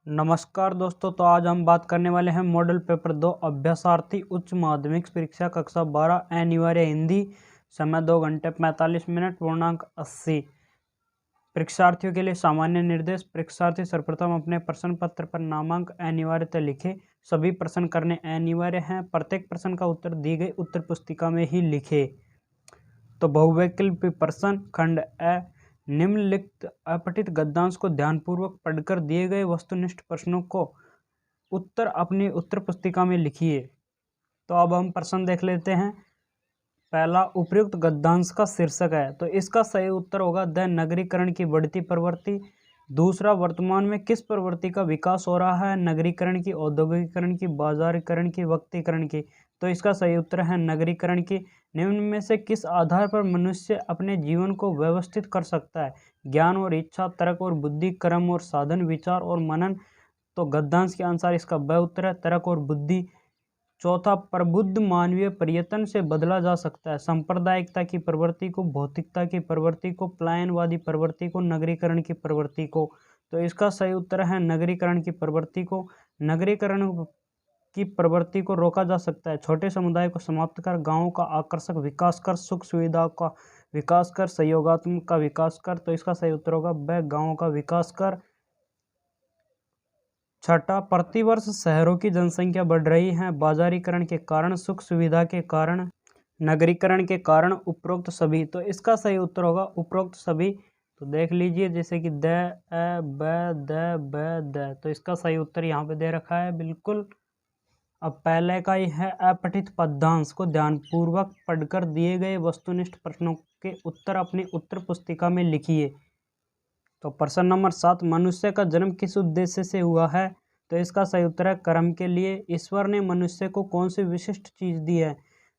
नमस्कार दोस्तों। तो आज हम बात करने वाले हैं मॉडल पेपर 2 अभ्यासार्थी उच्च माध्यमिक परीक्षा कक्षा 12 अनिवार्य हिंदी। समय 2 घंटे 45 मिनट। पूर्णांक 80। परीक्षार्थियों के लिए सामान्य निर्देश। परीक्षार्थी सर्वप्रथम अपने प्रश्न पत्र पर नामांक अनिवार्यतः लिखे। सभी प्रश्न करने अनिवार्य हैं। प्रत्येक प्रश्न का उत्तर दी गई उत्तर पुस्तिका में ही लिखे। तो बहुविकल्पी प्रश्न खंड अ, निम्नलिखित अपठित गद्यांश को ध्यानपूर्वक पढ़कर दिए गए वस्तुनिष्ठ प्रश्नों को उत्तर अपनी उत्तर पुस्तिका में लिखिए। तो अब हम प्रश्न देख लेते हैं। पहला, उपर्युक्त गद्यांश का शीर्षक है, तो इसका सही उत्तर होगा द नगरीकरण की बढ़ती प्रवृत्ति। दूसरा, वर्तमान में किस प्रवृत्ति का विकास हो रहा है? नगरीकरण की, औद्योगिकरण की, बाजारीकरण की, व्यक्तिकरण की। तो इसका सही उत्तर है नगरीकरण की। निम्न में से किस आधार पर मनुष्य अपने जीवन को व्यवस्थित कर सकता है? ज्ञान और इच्छा, तर्क और बुद्धि, कर्म और साधन, विचार और मनन। तो गद्यांश के अनुसार इसका ब उत्तर है तर्क और बुद्धि। चौथा, प्रबुद्ध मानवीय प्रयत्न से बदला जा सकता है। सांप्रदायिकता की प्रवृत्ति को, भौतिकता की प्रवृत्ति को, पलायनवादी प्रवृत्ति को, नगरीकरण की प्रवृत्ति को। तो इसका सही उत्तर है नगरीकरण की प्रवृत्ति को। नगरीकरण की प्रवृत्ति को रोका जा सकता है। छोटे समुदाय को समाप्त कर, गांवों का आकर्षक विकास कर, सुख सुविधाओं का विकास कर, सहयोगात्मक का विकास कर। तो इसका सही उत्तर होगा ब, गांवों का विकास कर। छठा, प्रतिवर्ष शहरों की जनसंख्या बढ़ रही है। बाजारीकरण के कारण, सुख सुविधा के कारण, नगरीकरण के कारण, उपरोक्त सभी। तो इसका सही उत्तर होगा उपरोक्त सभी। तो देख लीजिए जैसे कि द, अ, ब, द, ब, द। तो इसका सही उत्तर यहाँ पे दे रखा है बिल्कुल। अब पहले का ही है, अपठित पद्यांश को ध्यानपूर्वक पढ़कर दिए गए वस्तुनिष्ठ प्रश्नों के उत्तर अपनी उत्तर पुस्तिका में लिखिए। तो प्रश्न नंबर 7, मनुष्य का जन्म किस उद्देश्य से हुआ है? तो इसका सही उत्तर है कर्म के लिए। ईश्वर ने मनुष्य को कौन सी विशिष्ट चीज दी है?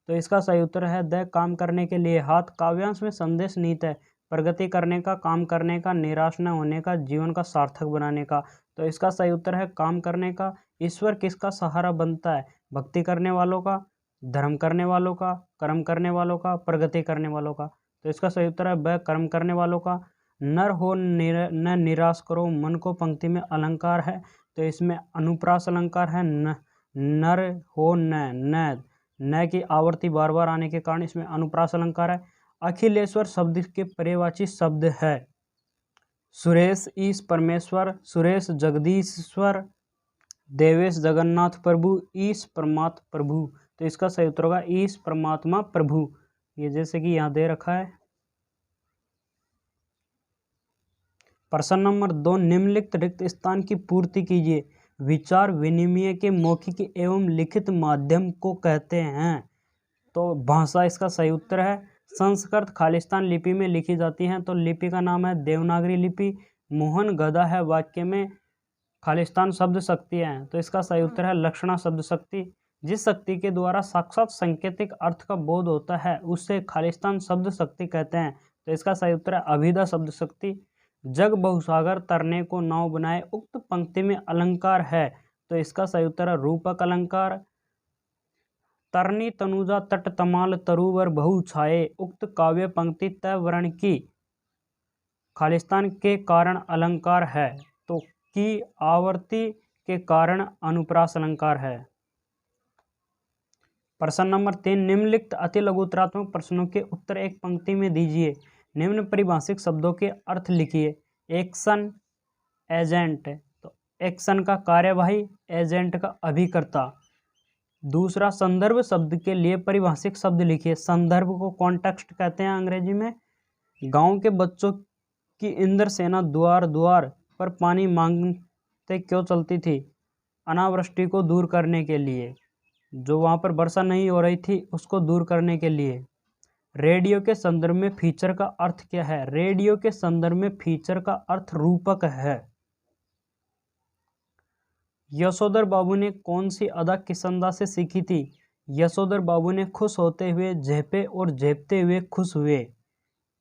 तो इसका सही उत्तर है द, काम करने के लिए हाथ। काव्यांश में संदेश निहित है। प्रगति करने का, काम करने का, निराश न होने का, जीवन का सार्थक बनाने का। तो इसका सही उत्तर है काम करने का। ईश्वर किसका सहारा बनता है? भक्ति करने वालों का, धर्म करने वालों का, कर्म करने वालों का, प्रगति करने वालों का। तो इसका सही उत्तर है ब, कर्म करने वालों का। नर हो न निराश करो मन को, पंक्ति में अलंकार है, तो इसमें अनुप्रास अलंकार है। नर हो न की आवर्ती बार बार आने के कारण इसमें अनुप्रास अलंकार है। अखिलेश्वर शब्द के पर्यायवाची शब्द है सुरेश ईश परमेश्वर, सुरेश जगदीश्वर, देवेश जगन्नाथ प्रभु, ईश परमात्मा प्रभु। तो इसका सही उत्तर होगा ईश परमात्मा प्रभु। ये जैसे कि यहाँ दे रखा है। प्रश्न नंबर 2, निम्नलिखित रिक्त स्थान की पूर्ति कीजिए। विचार विनिमय के मौखिक एवं लिखित माध्यम को कहते हैं। तो भाषा इसका सही उत्तर है। संस्कृत खालिस्तान लिपि में लिखी जाती हैं, तो लिपि का नाम है देवनागरी लिपि। मोहन गधा है वाक्य में। खालिस्तान शब्द शक्ति है, तो इसका सही उत्तर है लक्षणा शब्द शक्ति। जिस शक्ति के द्वारा साक्षात सांकेतिक अर्थ का बोध होता है उसे खालिस्तान शब्द शक्ति कहते हैं। तो इसका सही उत्तर है अभिधा शब्द शक्ति। जग बहुसागर तरने को नाव बनाए, उक्त पंक्ति में अलंकार है, तो इसका सही उत्तर है रूपक अलंकार। तरनी तनुजा तट तमाल तरुवर बहु छाए, उक्त काव्य पंक्ति त वर्ण की खालिस्तान के कारण अलंकार है, तो की आवर्ती के कारण अनुप्रास अलंकार है। प्रश्न नंबर 3, निम्नलिखित अति लघुतरात्मक प्रश्नों के उत्तर एक पंक्ति में दीजिए। निम्न परिभाषिक शब्दों के अर्थ लिखिए। एक्शन, एजेंट, तो एक्शन का कार्यवाही, एजेंट का अभिकर्ता। दूसरा, संदर्भ शब्द के लिए परिभाषिक शब्द लिखिए। संदर्भ को कॉन्टेक्स्ट कहते हैं अंग्रेजी में। गांव के बच्चों की इंद्रसेना द्वार द्वार पर पानी मांगते क्यों चलती थी? अनावृष्टि को दूर करने के लिए, जो वहां पर वर्षा नहीं हो रही थी उसको दूर करने के लिए। रेडियो के संदर्भ में फीचर का अर्थ क्या है? रेडियो के संदर्भ में फीचर का अर्थ रूपक है। यशोधर बाबू ने कौन सी अदा किसंदा से सीखी थी? यशोधर बाबू ने खुश होते हुए झेपे और झेपते हुए खुश हुए,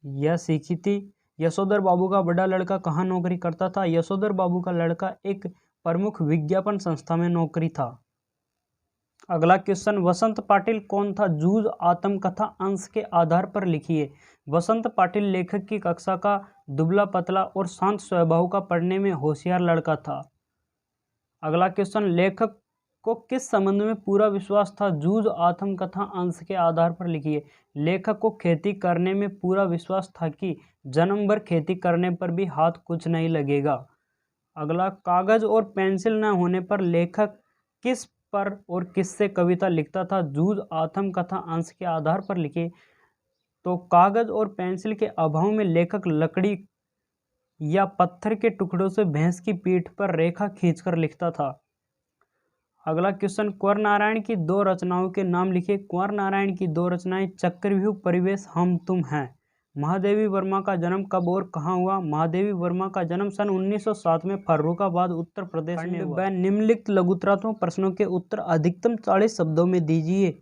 यह सीखी थी। यशोधर बाबू का बड़ा लड़का कहाँ नौकरी करता था? यशोधर बाबू का लड़का एक प्रमुख विज्ञापन संस्था में नौकरी था। अगला क्वेश्चन, वसंत पाटिल कौन था? जूझ आत्मकथा अंश के आधार पर लिखिए। वसंत पाटिल लेखक की कक्षा का दुबला पतला और शांत स्वभाव का पढ़ने में होशियार लड़का था। अगला क्वेश्चन, लेखक को किस संबंध में पूरा विश्वास था? जूझ आत्मकथा अंश के आधार पर लिखिए। लेखक को खेती करने में पूरा विश्वास था कि जन्म भर खेती करने पर भी हाथ कुछ नहीं लगेगा। अगला, कागज और पेंसिल न होने पर लेखक किस पर और किससे कविता लिखता था? जूझ आत्मकथा अंश के आधार पर लिखिए। तो कागज और पेंसिल के अभाव में लेखक लकड़ी या पत्थर के टुकड़ों से भैंस की पीठ पर रेखा खींचकर लिखता था। अगला क्वेश्चन, कुंवर नारायण की दो रचनाओं के नाम लिखिए। कुंवर नारायण की दो रचनाएं चक्रव्यूह, परिवेश, हम तुम हैं। महादेवी वर्मा का जन्म कब और कहाँ हुआ? महादेवी वर्मा का जन्म सन 1907 में फर्रुखाबाद, उत्तर प्रदेश में हुआ। निम्नलिखित लघुतरात्मक प्रश्नों के उत्तर अधिकतम 40 शब्दों में दीजिए।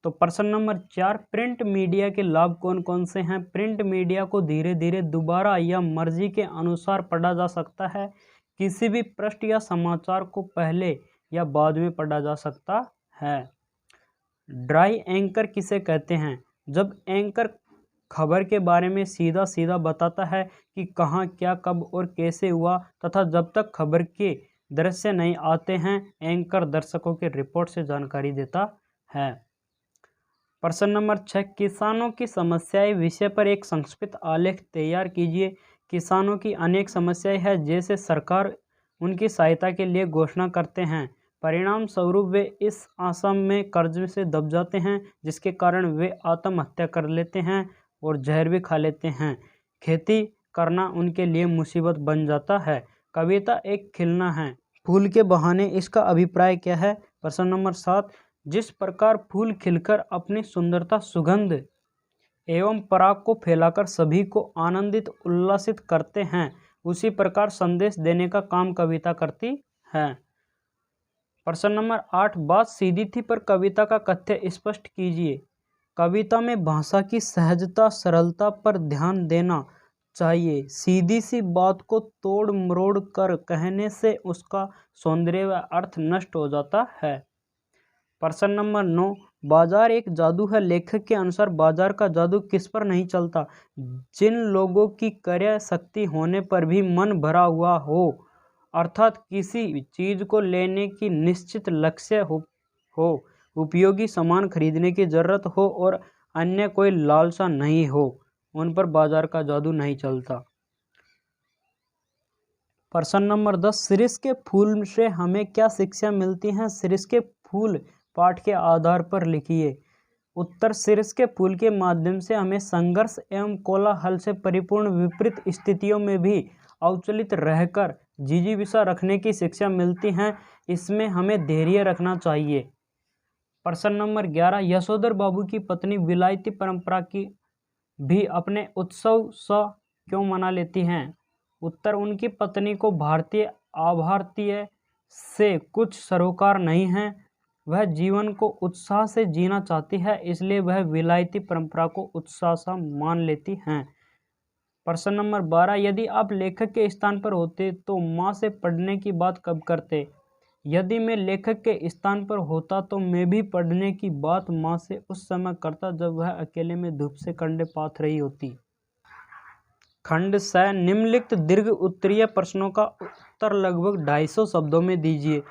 तो प्रश्न नंबर 4, प्रिंट मीडिया के लाभ कौन कौन से हैं? प्रिंट मीडिया को धीरे धीरे दोबारा या मर्जी के अनुसार पढ़ा जा सकता है। किसी भी पृष्ठ या समाचार को पहले या बाद में पढ़ा जा सकता है। ड्राई एंकर किसे कहते हैं? जब एंकर खबर के बारे में सीधा सीधा बताता है कि कहाँ, क्या, कब और कैसे हुआ, तथा जब तक खबर के दृश्य नहीं आते हैं, एंकर दर्शकों के रिपोर्ट से जानकारी देता है। प्रश्न नंबर 6, किसानों की समस्याएं विषय पर एक संक्षिप्त आलेख तैयार कीजिए। किसानों की अनेक समस्याएं हैं, जैसे सरकार उनकी सहायता के लिए घोषणा करते हैं, परिणाम स्वरूप वे इस आशा में कर्ज से दब जाते हैं जिसके कारण वे आत्महत्या कर लेते हैं और जहर भी खा लेते हैं। खेती करना उनके लिए मुसीबत बन जाता है। कविता एक खिलना है, फूल के बहाने इसका अभिप्राय क्या है? प्रश्न नंबर 7, जिस प्रकार फूल खिलकर अपनी सुंदरता, सुगंध एवं पराग को फैलाकर सभी को आनंदित उल्लासित करते हैं, उसी प्रकार संदेश देने का काम कविता करती है। प्रश्न नंबर 8, बात सीधी थी पर कविता का कथ्य स्पष्ट कीजिए। कविता में भाषा की सहजता, सरलता पर ध्यान देना चाहिए। सीधी सी बात को तोड़ मरोड़ कर कहने से उसका सौंदर्य व अर्थ नष्ट हो जाता है। प्रश्न नंबर 9, बाजार एक जादू है। लेखक के अनुसार बाजार का जादू किस पर नहीं चलता? जिन लोगों की क्रय शक्ति होने पर भी मन भरा हुआ हो, अर्थात किसी चीज को लेने की निश्चित लक्ष्य हो, उपयोगी सामान खरीदने की जरूरत हो और अन्य कोई लालसा नहीं हो, उन पर बाजार का जादू नहीं चलता। प्रश्न नंबर 10, शीर्ष के फूल से हमें क्या शिक्षा मिलती है? शीर्ष के फूल पाठ के आधार पर लिखिए। उत्तर, शीर्ष के फूल के माध्यम से हमें संघर्ष एवं कोलाहल से परिपूर्ण विपरीत स्थितियों में भी अविचलित रहकर जिजीविषा रखने की शिक्षा मिलती है। इसमें हमें धैर्य रखना चाहिए। प्रश्न नंबर 11, यशोधर बाबू की पत्नी विलायती परंपरा की भी अपने उत्सव सा क्यों मना लेती हैं? उत्तर, उनकी पत्नी को भारतीय अभारतीय से कुछ सरोकार नहीं है। वह जीवन को उत्साह से जीना चाहती है, इसलिए वह विलायती परंपरा को उत्साह सा मान लेती हैं। प्रश्न नंबर 12, यदि आप लेखक के स्थान पर होते तो माँ से पढ़ने की बात कब करते? यदि मैं लेखक के स्थान पर होता तो मैं भी पढ़ने की बात माँ से उस समय करता जब वह अकेले में धूप से कंडे पाथ रही होती। खंड 6, निम्नलिखित दीर्घ उत्तरीय प्रश्नों का उत्तर लगभग 250 शब्दों में दीजिए।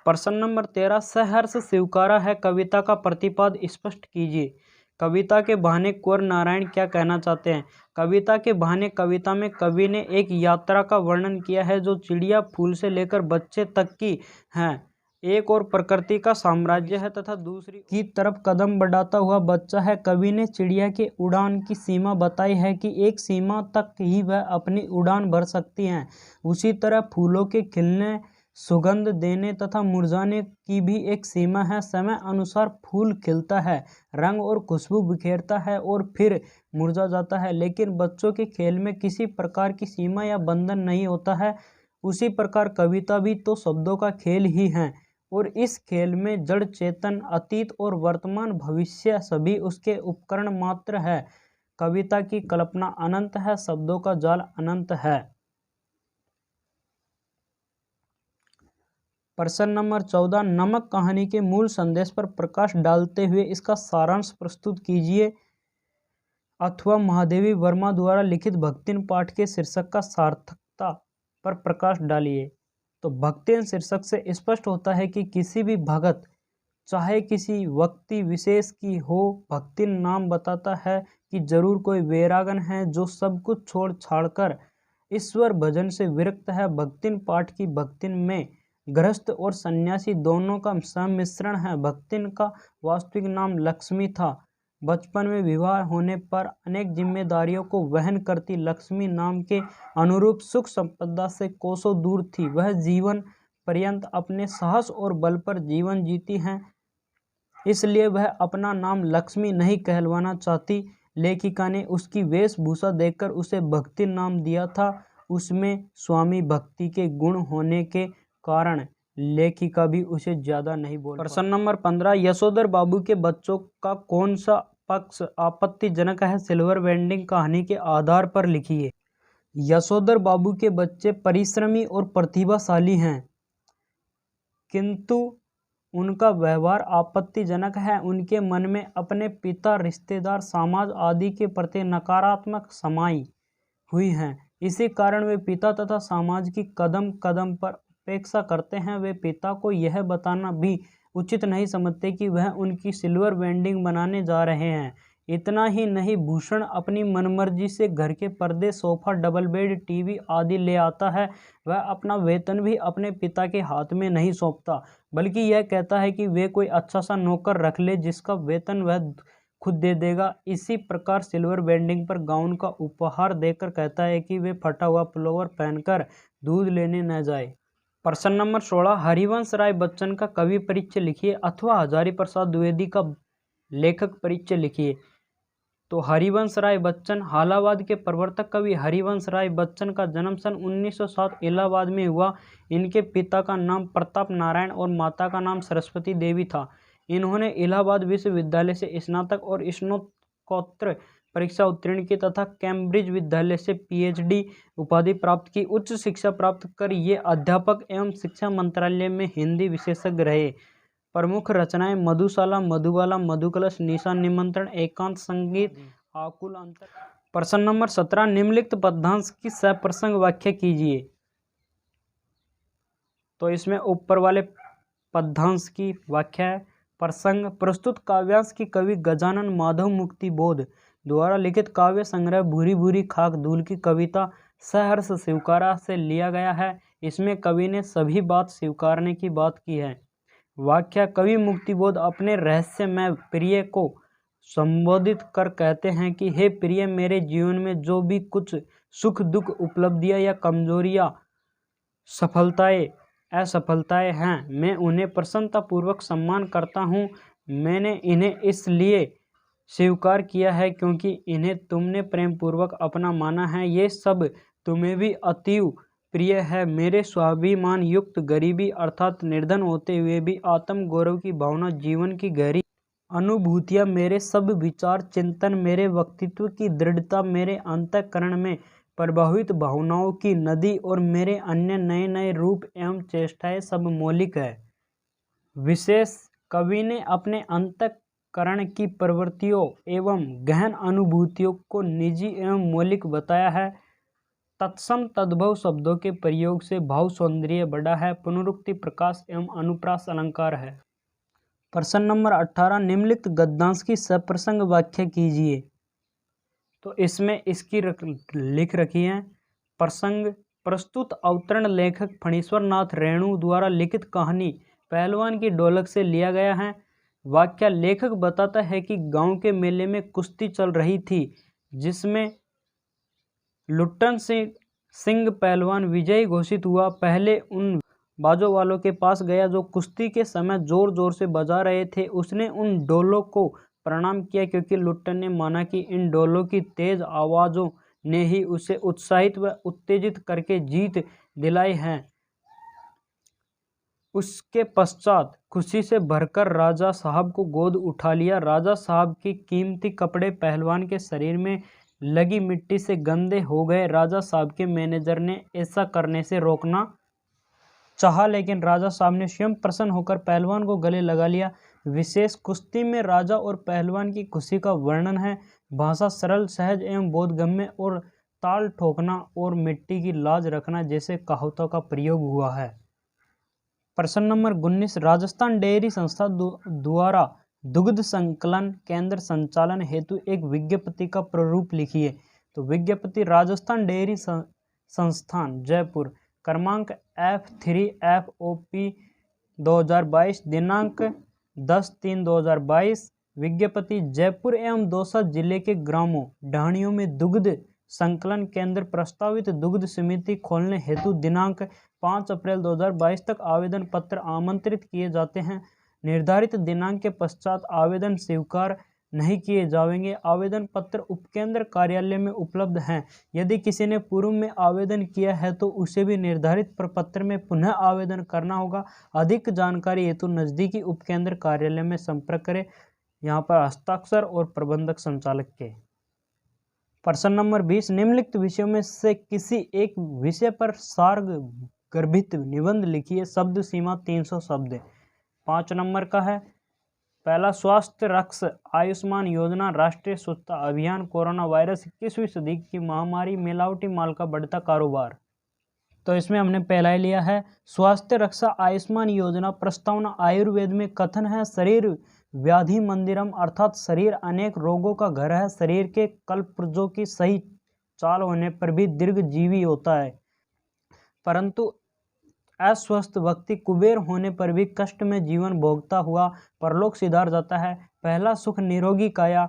प्रश्न नंबर 13, सहर्ष स्वीकारा है कविता का प्रतिपाद स्पष्ट कीजिए। कविता के बहाने कुंवर नारायण क्या कहना चाहते हैं? कविता के बहाने कविता में कवि ने एक यात्रा का वर्णन किया है जो चिड़िया, फूल से लेकर बच्चे तक की है। एक और प्रकृति का साम्राज्य है तथा दूसरी की तरफ कदम बढ़ाता हुआ बच्चा है। कवि ने चिड़िया के उड़ान की सीमा बताई है कि एक सीमा तक ही वह अपनी उड़ान भर सकती हैं। उसी तरह फूलों के खिलने, सुगंध देने तथा मुरझाने की भी एक सीमा है। समय अनुसार फूल खिलता है, रंग और खुशबू बिखेरता है और फिर मुरझा जाता है, लेकिन बच्चों के खेल में किसी प्रकार की सीमा या बंधन नहीं होता है। उसी प्रकार कविता भी तो शब्दों का खेल ही है और इस खेल में जड़, चेतन, अतीत और वर्तमान, भविष्य सभी उसके उपकरण मात्र है। कविता की कल्पना अनंत है, शब्दों का जाल अनंत है। प्रश्न नंबर 14, नमक कहानी के मूल संदेश पर प्रकाश डालते हुए इसका सारांश प्रस्तुत कीजिए अथवा महादेवी वर्मा द्वारा लिखित भक्तिन पाठ के शीर्षक का सार्थकता पर प्रकाश डालिए। तो भक्तिन शीर्षक से स्पष्ट होता है कि किसी भी भगत चाहे किसी व्यक्ति विशेष की हो, भक्तिन नाम बताता है कि जरूर कोई वैरागन है जो सब कुछ छोड़ छाड़कर ईश्वर भजन से विरक्त है। भक्तिन पाठ की भक्तिन में गृहस्थ और सन्यासी दोनों का सम्मिश्रण है। भक्तिन का वास्तविक नाम लक्ष्मी था। बचपन में विवाह होने पर अनेक जिम्मेदारियों को वहन करती लक्ष्मी नाम के अनुरूप सुख संपदा से कोसों दूर थी। वह जीवन पर्यंत अपने साहस और बल पर जीवन जीती हैं, इसलिए वह अपना नाम लक्ष्मी नहीं कहलवाना चाहती। लेखिका ने उसकी वेशभूषा देखकर उसे भक्ति नाम दिया था। उसमें स्वामी भक्ति के गुण होने के कारण लेखिका भी उसे ज्यादा नहीं बोल। प्रश्न नंबर 15, यशोधर बाबू के बच्चों का कौन सा पक्ष आपत्तिजनक है? सिल्वर वेंडिंग कहानी के आधार पर लिखिए। यशोधर बाबू के बच्चे परिश्रमी और प्रतिभाशाली हैं, किंतु उनका व्यवहार आपत्तिजनक है। उनके मन में अपने पिता, रिश्तेदार, समाज आदि के प्रति नकारात्मक समाई हुई हैं। इसी कारण वे पिता तथा समाज की कदम कदम पर उपेक्षा करते हैं। वे पिता को यह बताना भी उचित नहीं समझते कि वह उनकी सिल्वर वेंडिंग बनाने जा रहे हैं। इतना ही नहीं, भूषण अपनी मनमर्जी से घर के पर्दे, सोफा, डबल बेड, टीवी आदि ले आता है। वह अपना वेतन भी अपने पिता के हाथ में नहीं सौंपता, बल्कि यह कहता है कि वे कोई अच्छा सा नौकर रख ले जिसका वेतन वह खुद दे देगा। इसी प्रकार सिल्वर वेंडिंग पर गाउन का उपहार देकर कहता है कि वे फटा हुआ पुलोवर पहनकर दूध लेने न जाए। प्रश्न नंबर 16, हरिवंश राय बच्चन का कवि परिचय लिखिए अथवा हजारी प्रसाद द्विवेदी का लेखक परिचय लिखिए। तो हरिवंश राय बच्चन हालावाद के प्रवर्तक कवि हरिवंश राय बच्चन का जन्म सन 1907 इलाहाबाद में हुआ। इनके पिता का नाम प्रताप नारायण और माता का नाम सरस्वती देवी था। इन्होंने इलाहाबाद विश्वविद्यालय से स्नातक और स्नातकोत्तर परीक्षा उत्तीर्ण की तथा कैम्ब्रिज विद्यालय से पीएचडी उपाधि प्राप्त की। उच्च शिक्षा प्राप्त कर ये अध्यापक एवं शिक्षा मंत्रालय में हिंदी विशेषज्ञ रहे। प्रमुख रचनाएं मधुशाला, मधुबाला, मधुकलश, निशा निमंत्रण, एकांत संगीत, आकुल अंतर। प्रश्न नंबर 17, निम्नलिखित पद्यांश की सप्रसंग व्याख्या कीजिए। तो इसमें ऊपर वाले पद्यांश की व्याख्या है। प्रसंग, प्रस्तुत काव्यांश की कवि गजानन माधव मुक्तिबोध द्वारा लिखित काव्य संग्रह भूरी भूरी खाक धूल की कविता सहर्ष स्वीकारा से लिया गया है। इसमें कवि ने सभी बात स्वीकारने की बात की है। व्याख्या, कवि मुक्तिबोध अपने रहस्यमय प्रिय को संबोधित कर कहते हैं कि हे प्रिय, मेरे जीवन में जो भी कुछ सुख दुख, उपलब्धियां या कमजोरियां, सफलताएं असफलताएं हैं, मैं उन्हें प्रसन्नतापूर्वक सम्मान करता हूँ। मैंने इन्हें इसलिए स्वीकार किया है क्योंकि इन्हें तुमने प्रेमपूर्वक अपना माना है। ये सब तुम्हें भी अतीव प्रिय है। मेरे स्वाभिमान युक्त गरीबी अर्थात निर्धन होते हुए भी आत्म गौरव की भावना, जीवन की गहरी अनुभूतियाँ, मेरे सब विचार चिंतन, मेरे व्यक्तित्व की दृढ़ता, मेरे अंतःकरण में प्रभावित भावनाओं की नदी और मेरे अन्य नए नए रूप एवं चेष्टाएं सब मौलिक है। विशेष कवि ने अपने अंतःकरण की प्रवृत्तियों एवं गहन अनुभूतियों को निजी एवं मौलिक बताया है। तत्सम तद्भव शब्दों के प्रयोग से भाव सौंदर्य बढ़ा है। पुनरुक्ति, प्रकाश एवं अनुप्रास अलंकार है। प्रश्न नंबर 18, निम्नलिखित गद्यांश की सप्रसंग व्याख्या कीजिए। तो इसमें इसकी लिख रखी है। प्रसंग, प्रस्तुत अवतरण लेखक फणीश्वर नाथ रेणु द्वारा लिखित कहानी पहलवान की ढोलक से लिया गया है। व्याख्या, लेखक बताता है कि गांव के मेले में कुश्ती चल रही थी जिसमें लुट्टन सिंह पहलवान विजयी घोषित हुआ। पहले उन बाजों वालों के पास गया जो कुश्ती के समय जोर जोर से बजा रहे थे। उसने उन डोलों को प्रणाम किया क्योंकि लुट्टन ने माना कि इन डोलों की तेज आवाज़ों ने ही उसे उत्साहित व उत्तेजित करके जीत दिलाई है। उसके पश्चात खुशी से भरकर राजा साहब को गोद उठा लिया। राजा साहब की कीमती कपड़े पहलवान के शरीर में लगी मिट्टी से गंदे हो गए। राजा साहब के मैनेजर ने ऐसा करने से रोकना चाहा, लेकिन राजा साहब ने स्वयं प्रसन्न होकर पहलवान को गले लगा लिया। विशेष कुश्ती में राजा और पहलवान की खुशी का वर्णन है। भाषा सरल, सहज एवं बोधगम्य और ताल ठोकना और मिट्टी की लाज रखना जैसे कहावतों का प्रयोग हुआ है। प्रश्न नंबर 19, राजस्थान डेयरी संस्था द्वारा दुग्ध संकलन केंद्र संचालन हेतु एक विज्ञप्ति का प्रारूप लिखिए। तो विज्ञप्ति राजस्थान डेयरी संस्थान जयपुर, क्रमांक F3FOP 2022, दिनांक 10/3/2022। विज्ञप्ति जयपुर एवं दौसा जिले के ग्रामों ढाणियों में दुग्ध संकलन केंद्र प्रस्तावित दुग्ध समिति खोलने हेतु दिनांक 5 अप्रैल 2022 तक आवेदन पत्र आमंत्रित किए जाते हैं। निर्धारित दिनांक के पश्चात आवेदन स्वीकार नहीं किए जाएंगे। आवेदन पत्र उपकेंद्र कार्यालय में उपलब्ध हैं। यदि किसी ने पूर्व में आवेदन किया है तो उसे भी निर्धारित प्रपत्र में पुनः आवेदन करना होगा। अधिक जानकारी हेतु नजदीकी उपकेंद्र कार्यालय में संपर्क करें। यहाँ पर हस्ताक्षर और प्रबंधक संचालक के। प्रश्न नंबर 20, निम्नलिखित विषयों में से किसी एक विषय पर सारगर्भित निबंध लिखिए। शब्द सीमा 300 शब्द। 5 नंबर का है, पहला, स्वास्थ्य रक्षा आयुष्मान योजना राष्ट्रीय स्वच्छता अभियान, कोरोना वायरस 21वीं सदी की महामारी, मिलावटी माल का बढ़ता कारोबार। तो इसमें हमने पहला ही लिया है स्वास्थ्य रक्षा आयुष्मान योजना। प्रस्तावना आयुर्वेद में कथन है, शरीर व्याधि मंदिरम, अर्थात शरीर अनेक रोगों का घर है। शरीर के कल्पपुर्जों की सही चाल होने पर भी दीर्घजीवी होता है, परंतु अस्वस्थ व्यक्ति कुबेर होने पर भी कष्ट में जीवन भोगता हुआ परलोक सिधार जाता है। पहला, सुख निरोगी काया।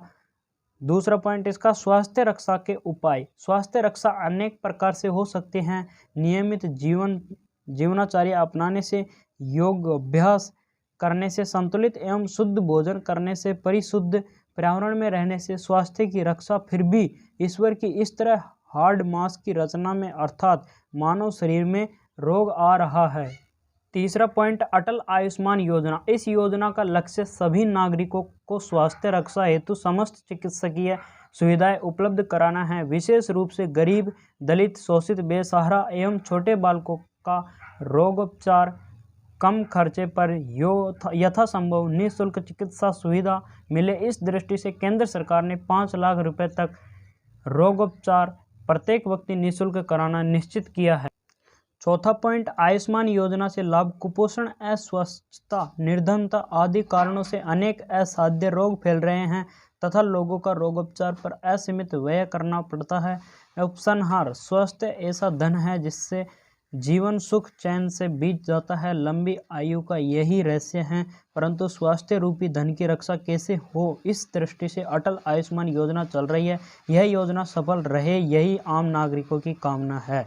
दूसरा पॉइंट इसका, स्वास्थ्य रक्षा के उपाय। स्वास्थ्य रक्षा अनेक प्रकार से हो सकते हैं। नियमित जीवनाचर्या अपनाने से, योग अभ्यास करने से, संतुलित एवं शुद्ध भोजन करने से, परिशुद्ध पर्यावरण में रहने से स्वास्थ्य की रक्षा। फिर भी ईश्वर की इस तरह हार्ड मास की रचना में अर्थात मानव शरीर में रोग आ रहा है। तीसरा पॉइंट, अटल आयुष्मान योजना। इस योजना का लक्ष्य सभी नागरिकों को स्वास्थ्य रक्षा हेतु समस्त चिकित्सकीय सुविधाएं उपलब्ध कराना है। विशेष रूप से गरीब, दलित, शोषित, बेसहारा एवं छोटे बालकों का रोगोपचार कम खर्चे पर यथासंभव निःशुल्क चिकित्सा सुविधा मिले। इस दृष्टि से केंद्र सरकार ने 5 लाख रुपए तक रोगोपचार प्रत्येक व्यक्ति निःशुल्क कराना निश्चित किया है। चौथा पॉइंट, आयुष्मान योजना से लाभ। कुपोषण, अस्वच्छता, निर्धनता आदि कारणों से अनेक असाध्य रोग फैल रहे हैं तथा लोगों का रोगोपचार पर असीमित व्यय करना पड़ता है। उपसंहार, स्वास्थ्य ऐसा धन है जिससे जीवन सुख चैन से बीत जाता है। लंबी आयु का यही रहस्य है, परंतु स्वास्थ्य रूपी धन की रक्षा कैसे हो, इस दृष्टि से अटल आयुष्मान योजना चल रही है। यह योजना सफल रहे, यही आम नागरिकों की कामना है।